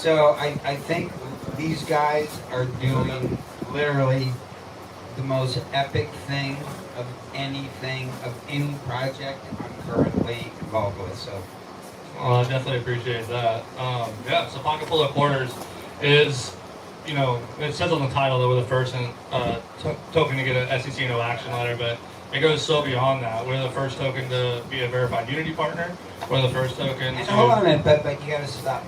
So I think these guys are doing literally the most epic thing of anything, of any project I'm currently involved with. So Well, I definitely appreciate that. Yeah, so Pocket Full of Quarters is, it says on the title that we're the first token to get an SEC no action letter, but it goes so beyond that. We're the first token to be a verified Unity partner. We're the first token and to... hold on a minute, but you got to stop.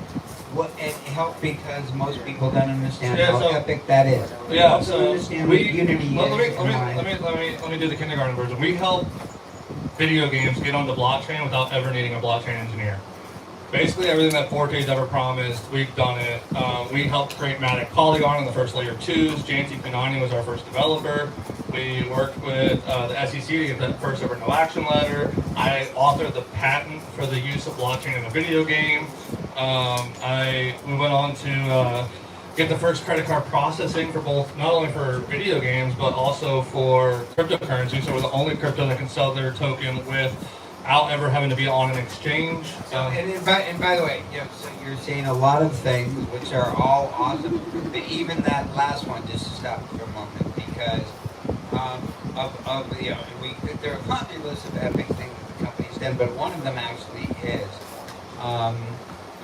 What it helped because most people don't understand how epic that is. Yeah, so understand what Unity is. Let me do the kindergarten version. We help video games get onto blockchain without ever needing a blockchain engineer. Basically, everything that Forte's ever promised, we've done it. We helped create Matic Polygon on the first layer 2s. Janty Pinani was our first developer. We worked with the SEC to get that first ever no action letter. I authored the patent for the use of blockchain in a video game. We went on to get the first credit card processing for both, not only for video games, but also for cryptocurrency. So we're the only crypto that can sell their token without ever having to be on an exchange. And by the way, so you're saying a lot of things which are all awesome, but even that last one, just to stop for a moment, because there are a laundry list of epic things that the company's done, but one of them actually is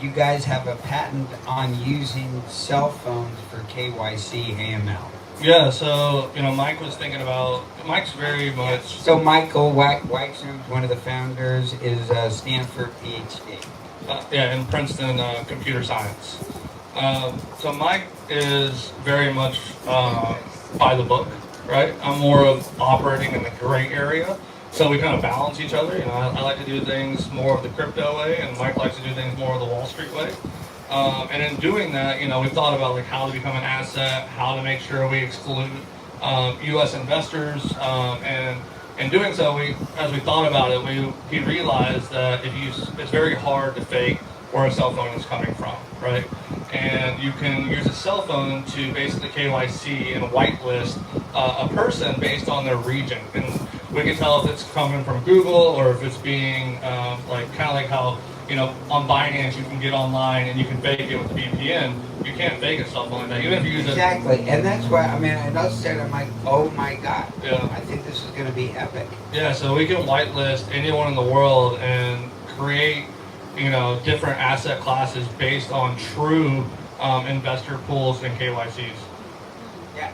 you guys have a patent on using cell phones for KYC AML. Yeah, so Mike was thinking about. Mike's very much. So Michael Weichner, one of the founders, is a Stanford PhD. Yeah, in Princeton computer science. So Mike is very much by the book, right? I'm more of operating in the gray area. So we kind of balance each other. I like to do things more of the crypto way, and Mike likes to do things more of the Wall Street way. And in doing that, we thought about like how to become an asset, how to make sure we exclude U.S. investors, and in doing so, as we thought about it, he realized that it's very hard to fake where a cell phone is coming from, right? And you can use a cell phone to basically KYC and whitelist a person based on their region. And we can tell if it's coming from Google or if it's being kind of like how, on Binance you can get online and you can fake it with the VPN. You can't fake a cell phone like that, even if you use it. Exactly, and that's why, I just said, I'm like, oh my God. Yeah. I think this is going to be epic. Yeah, so we can whitelist anyone in the world and create different asset classes based on true investor pools and KYCs. Yeah,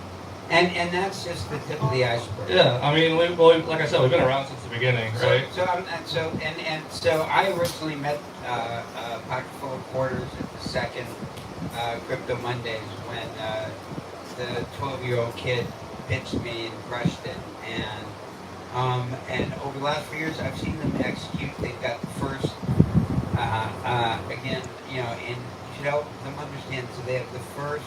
and that's just the tip of the iceberg. Yeah, I mean, like I said, we've been around since the beginning, right? So I originally met Pocket Full of Quarters at the second CryptoMondays when the 12-year-old kid pitched me and crushed it, and over the last few years I've seen them execute. They've got the first. Again, and you should help them understand. So they have the first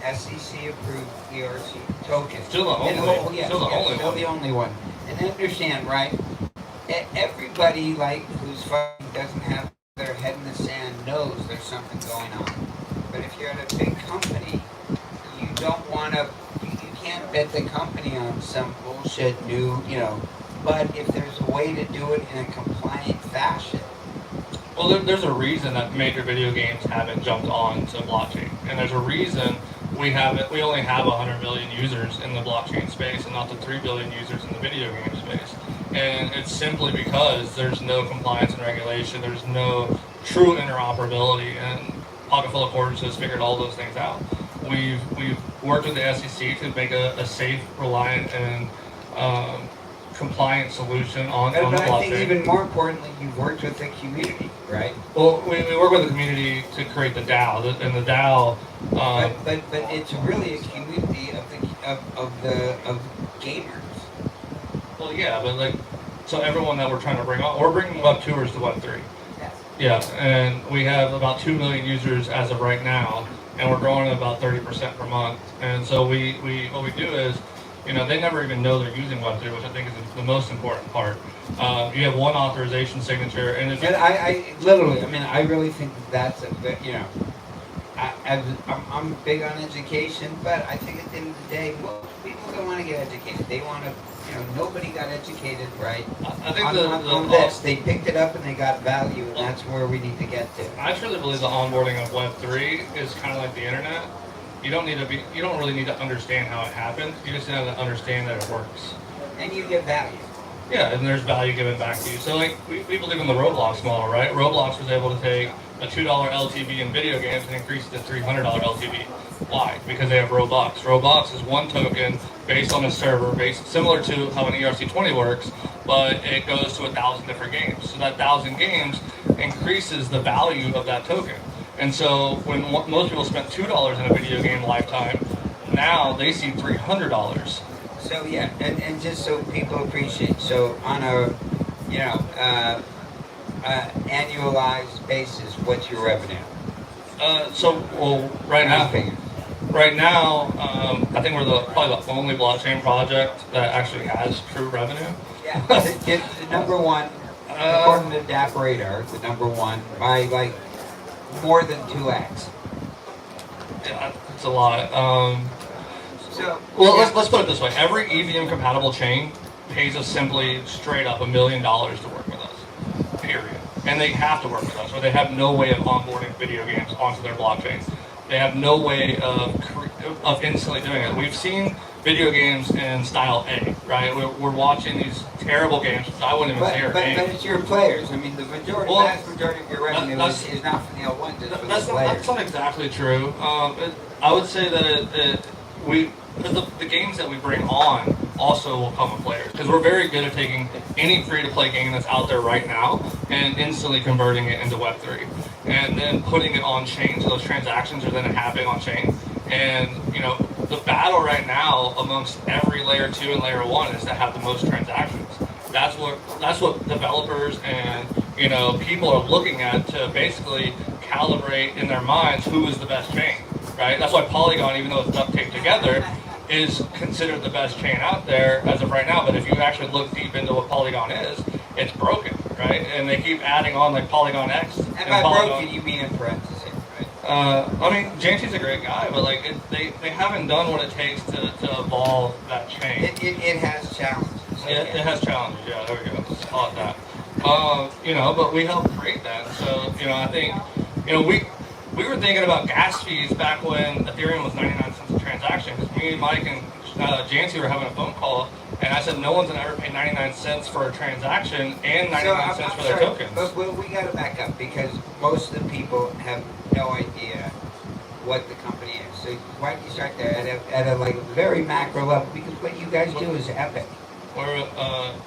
SEC-approved ERC token. Still the only one. And understand, right? Everybody who's fighting doesn't have their head in the sand knows there's something going on. But if you're at a big company, you don't want to. You can't bet the company on some bullshit new, But if there's a way to do it in a compliant fashion. Well, there's a reason that major video games haven't jumped on to blockchain, and there's a reason we only have 100 million users in the blockchain space and not the 3 billion users in the video game space. And it's simply because there's no compliance and regulation, there's no true interoperability, and Pocket Full of Quarters has figured all those things out. We've worked with the SEC to make a safe, reliant, and compliant solution on the blockchain. But I think even more importantly, you've worked with the community, right? Well, we work with the community to create the DAO, and the DAO. But it's really a community of gamers. Well, yeah, but so everyone that we're trying to bring on, we're bringing Web 2ers to Web 3. Yes. Yeah, and we have about 2 million users as of right now, and we're growing at about 30% per month. And so what we do is, they never even know they're using Web3, which I think is the most important part. You have one authorization signature, and if I really think that's a bit, I'm big on education, but I think at the end of the day, most people don't want to get educated. They want to nobody got educated right I think on this. They picked it up and they got value, and that's where we need to get to. I truly believe the onboarding of Web3 is kind of like the internet. You don't really need to understand how it happens. You just need to understand that it works. And you get value. Yeah, and there's value given back to you. So like we believe in the Roblox model, right? Roblox was able to take a $2 LTV in video games and increase it to $300 LTV. Why? Because they have Robux. Robux is one token based on a server, similar to how an ERC-20 works, but it goes to 1,000 different games. So that 1,000 games increases the value of that token. And so when most people spent $2 in a video game lifetime, now they see $300. So yeah, and just so people appreciate, so on a annualized basis, what's your revenue? Right now, I think we're probably the only blockchain project that actually has true revenue. Yeah, it's the number one, according to DAP Radar, the number one by like more than 2x. Yeah, it's a lot. Let's put it this way: every EVM compatible chain pays us simply straight up $1 million to work with us. Period. And they have to work with us, or they have no way of onboarding video games onto their blockchain. They have no way of instantly doing it. We've seen video games in style A, right? We're watching these terrible games. I wouldn't even say are but it's your players. I mean, the vast majority of your revenue is not from the L1, just from the players. That's not exactly true. I would say that the games that we bring on also will come with players, because we're very good at taking any free-to-play game that's out there right now and instantly converting it into Web3, and then putting it on chain, so those transactions are then happening on chain. And the battle right now amongst every layer 2 and layer 1 is to have the most transactions. That's what developers and people are looking at to basically calibrate in their minds who is the best chain, right? That's why Polygon, even though it's duct taped together, is considered the best chain out there as of right now. But if you actually look deep into what Polygon is, it's broken, right? And they keep adding on like Polygon X. And by broken, you mean in parentheses, right? I mean, Janty's a great guy, but like they haven't done what it takes to evolve that chain. It has challenges. It has challenges. Yeah, there we go. Let's call it that. But we helped create that. So I think we were thinking about gas fees back when Ethereum was 99 cents a transaction, because me and Mike and Janty were having a phone call, and I said no one's gonna ever pay 99 cents for a transaction and 99 cents for their tokens. But we got to back up, because most of the people have no idea what the company is. So why don't you start there at a like very macro level, because what you guys do is epic.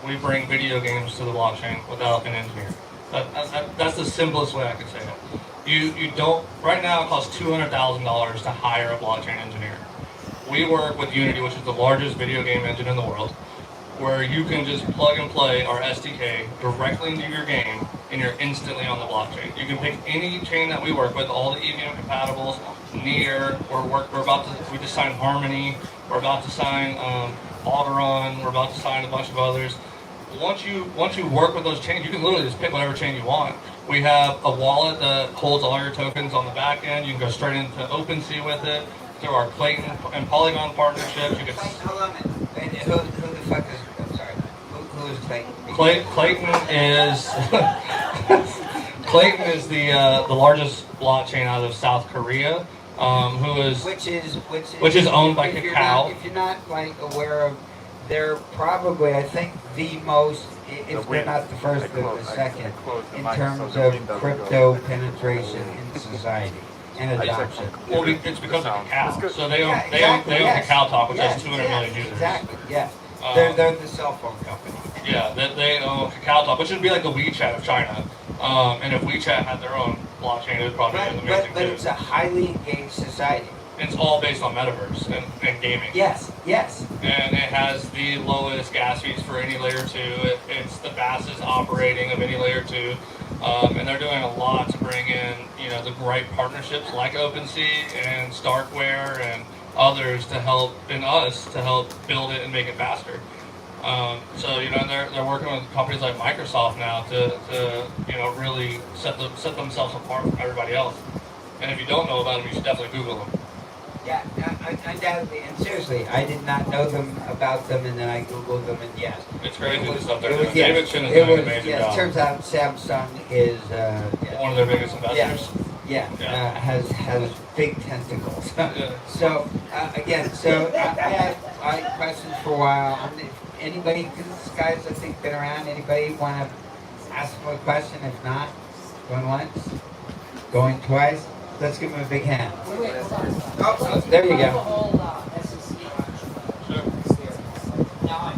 We bring video games to the blockchain without an engineer. That's the simplest way I could say it. You don't, right now it costs $200,000 to hire a blockchain engineer. We work with Unity, which is the largest video game engine in the world, where you can just plug and play our SDK directly into your game and you're instantly on the blockchain. You can pick any chain that we work with, all the EVM compatibles, Near, we just signed Harmony, we're about to sign Alderon, we're about to sign a bunch of others. Once you work with those chains, you can literally just pick whatever chain you want. We have a wallet that holds all your tokens on the back end. You can go straight into OpenSea with it through our Clayton and Polygon partnerships. You can. Hold on a minute. Who the fuck is? I'm sorry. Who is Clayton? Clayton is the largest blockchain out of South Korea. Which is owned by Kakao. If you're not like aware of, they're probably, I think, the most, if they're not the first, they're the second, in terms of crypto penetration in society and adoption. Well, it's because of Kakao. So they own Kakao Talk, which has 200 million users. Exactly. Yeah. They're the cell phone company. Yeah, they own Kakao Talk, which would be like the WeChat of China. And if WeChat had their own blockchain, it would probably be amazing but it's a highly engaged society. It's all based on metaverse and gaming. Yes. And it has the lowest gas fees for any layer 2. It's the fastest operating of any layer 2. And they're doing a lot to bring in, the right partnerships like OpenSea and Starkware and others to help build it and make it faster. So they're working with companies like Microsoft now to really set themselves apart from everybody else. And if you don't know about them, you should definitely Google them. Yeah, undoubtedly, and seriously, I did not know them about them, and then I googled them, and yes, It's crazy the stuff it they're was doing. yes, David Chin is it doing was an amazing yes. job. Turns out Samsung is One of their biggest investors. has big tentacles. Yeah. So again, so I had questions for a while. Anybody, because these guys I think been around. Anybody want to ask them a question? If not, going once, going twice. Let's give them a big hand. Wait, hold on. Oh, there you The go. whole SEC election. Sure. Now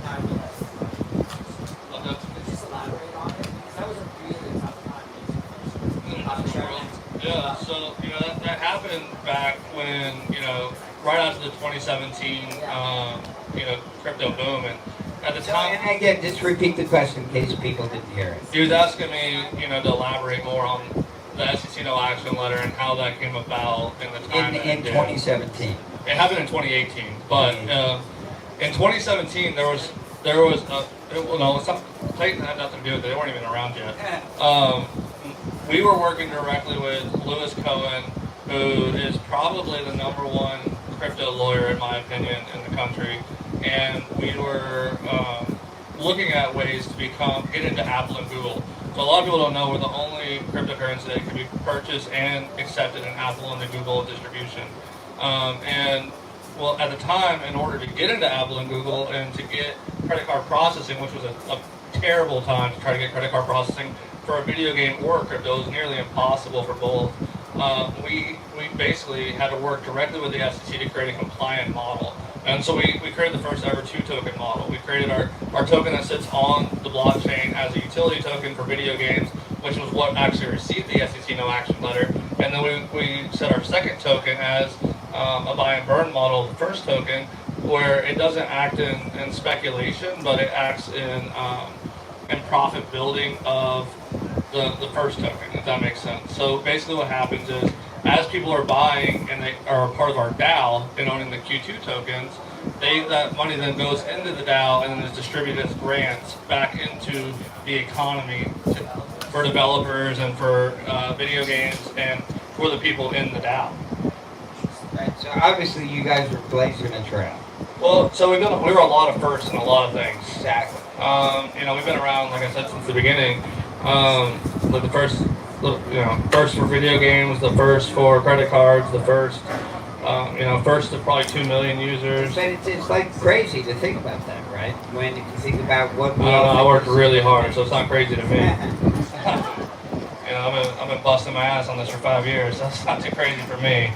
I realize. Okay. Could you just elaborate on it? Because that was a really tough time. Yeah, so that happened back when right after the 2017 crypto boom, and at the So, time and again, just repeat the question in case people didn't hear it. he was asking me to elaborate more on the SEC no action letter and how that came about in the time that In it did. 2017. It happened in 2018, but in 2017 there was it's not, Clayton had nothing to do with it. They weren't even around yet. We were working directly with Lewis Cohen, who is probably the #1 crypto lawyer in my opinion in the country, and we were looking at ways to get into Apple and Google. So a lot of people don't know we're the only cryptocurrency that can be purchased and accepted in Apple and the Google distribution. And well, at the time, in order to get into Apple and Google and to get credit card processing, which was a terrible time to try to get credit card processing for a video game or crypto, it was nearly impossible for both. We basically had to work directly with the SEC to create a compliant model. And so we created the first ever 2-token model. We created our token that sits on the blockchain as a utility token for video games, which was what actually received the SEC no action letter. And then we set our second token as a buy and burn model, the first token, where it doesn't act in speculation, but it acts in profit building of the first token, if that makes sense. So basically what happens is, as people are buying and they are part of our DAO and owning the Q2 tokens, that money then goes into the DAO and then is distributed as grants back into the economy for developers and for video games and for the people in the DAO. Right. So obviously you guys were blazing a trail. Well, so we were a lot of firsts in a lot of things. Exactly. We've been around, like I said, since the beginning. Like the first for video games, the first for credit cards, the first, first to probably 2 million users. But it's like crazy to think about that, right? When you think about what. I don't know. I worked really hard, so it's not crazy to me. I've been busting my ass on this for 5 years. So that's not too crazy for me.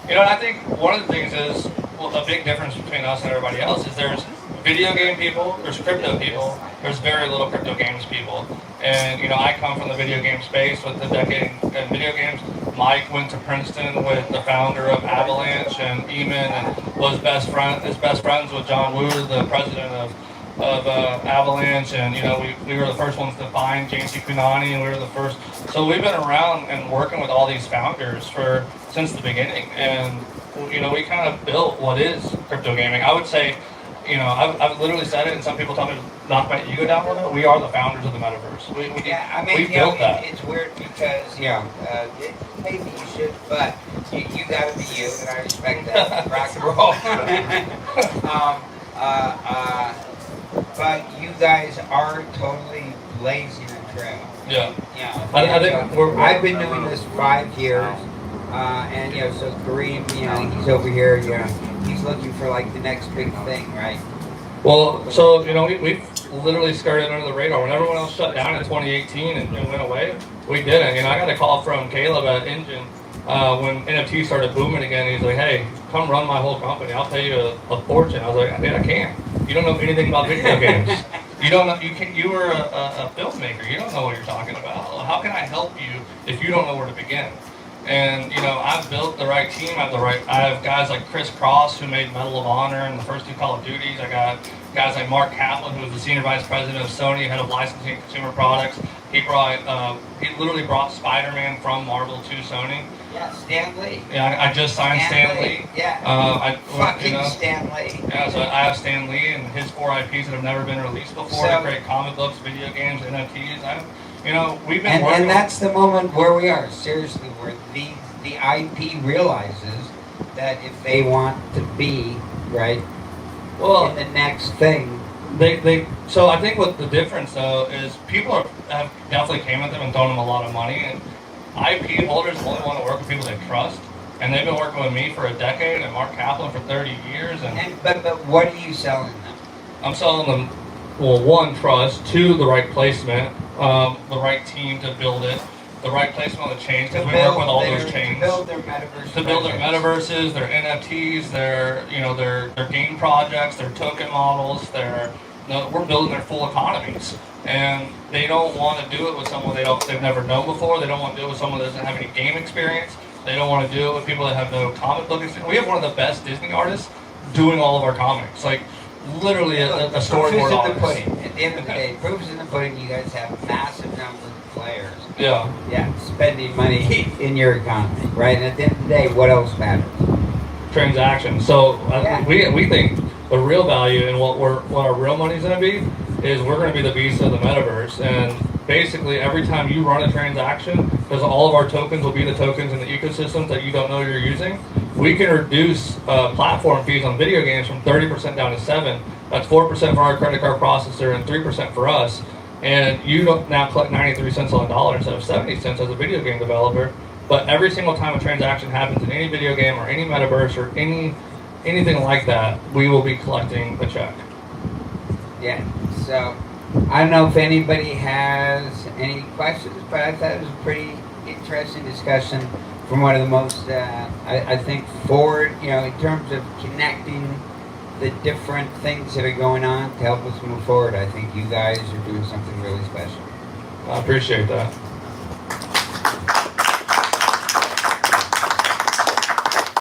And I think one of the things is, a big difference between us and everybody else is there's video game people, there's crypto people, there's very little crypto games people. And, I come from the video game space with a decade in video games. Mike went to Princeton with the founder of Avalanche and Eamon and was best friends with John Woo, the president of Avalanche, and we were the first ones to find James C. Punani, and we were the first. So we've been around and working with all these founders since the beginning, and we kind of built what is crypto gaming. I would say, I've literally said it, and some people tell me to knock my ego down with it. We are the founders of the metaverse. We built that. It's weird because maybe you should, but you got to be you, and I respect that. Rock and roll. But you guys are totally blazing a trail. Yeah. I think I've been doing this 5 years, and so Kareem, he's over here, he's looking for like the next big thing, right? Well, so we've literally skirted under the radar. When everyone else shut down in 2018 and went away, we didn't. I got a call from Caleb at Engine when NFT started booming again. He's like, "Hey, come run my whole company. I'll pay you a fortune." I was like, "Man, I can't. You don't know anything about video games. You don't know. You were a filmmaker. You don't know what you're talking about. How can I help you if you don't know where to begin?" And I've built the right team. I have guys like Chris Cross, who made Medal of Honor in the first 2 Call of Duties. I got guys like Mark Kaplan, who was the senior vice president of Sony, head of licensing and consumer products. He literally brought Spider-Man from Marvel to Sony. Yeah, Stan Lee. Yeah, I just signed Stan Lee. Yeah. Stan Lee. Yeah, so I have Stan Lee and his 4 IPs that have never been released before. I create comic books, video games, NFTs. You know, we've been And working. that's the moment where we are, seriously, where the IP realizes that if they want to be, right, Well, in the next thing, so I think what the difference though is people have definitely came at them and thrown them a lot of money, and IP holders only want to work with people they trust, and they've been working with me for a decade and Mark Kaplan for 30 years, but what are you selling them? I'm selling them, well, one, trust, two, the right placement, the right team to build it, the right placement on the chains, because we work with all those chains. To build their metaverse. To build their metaverses, their NFTs, their game projects, their token models, we're building their full economies. And they don't want to do it with someone they've never known before. They don't want to do it with someone that doesn't have any game experience. They don't want to do it with people that have no comic book experience. We have one of the best Disney artists doing all of our comics. Like, literally a storyboard artist. At the end of the day, proofs in the pudding. You guys have massive numbers of players. Yeah. Yeah, spending money in your economy, right? And at the end of the day, what else matters? Transactions. So Yeah. we think the real value and what our real money's going to be is we're going to be the beast of the metaverse. And basically, every time you run a transaction, because all of our tokens will be the tokens in the ecosystems that you don't know you're using, we can reduce platform fees on video games from 30% down to 7%. That's 4% for our credit card processor and 3% for us. And you don't now collect 93 cents on the dollar instead of 70 cents as a video game developer. But every single time a transaction happens in any video game or any metaverse or anything like that, we will be collecting a check. Yeah. So I don't know if anybody has any questions, but I thought it was a pretty interesting discussion from one of the most, I think, forward, in terms of connecting the different things that are going on to help us move forward. I think you guys are doing something really special. I appreciate that.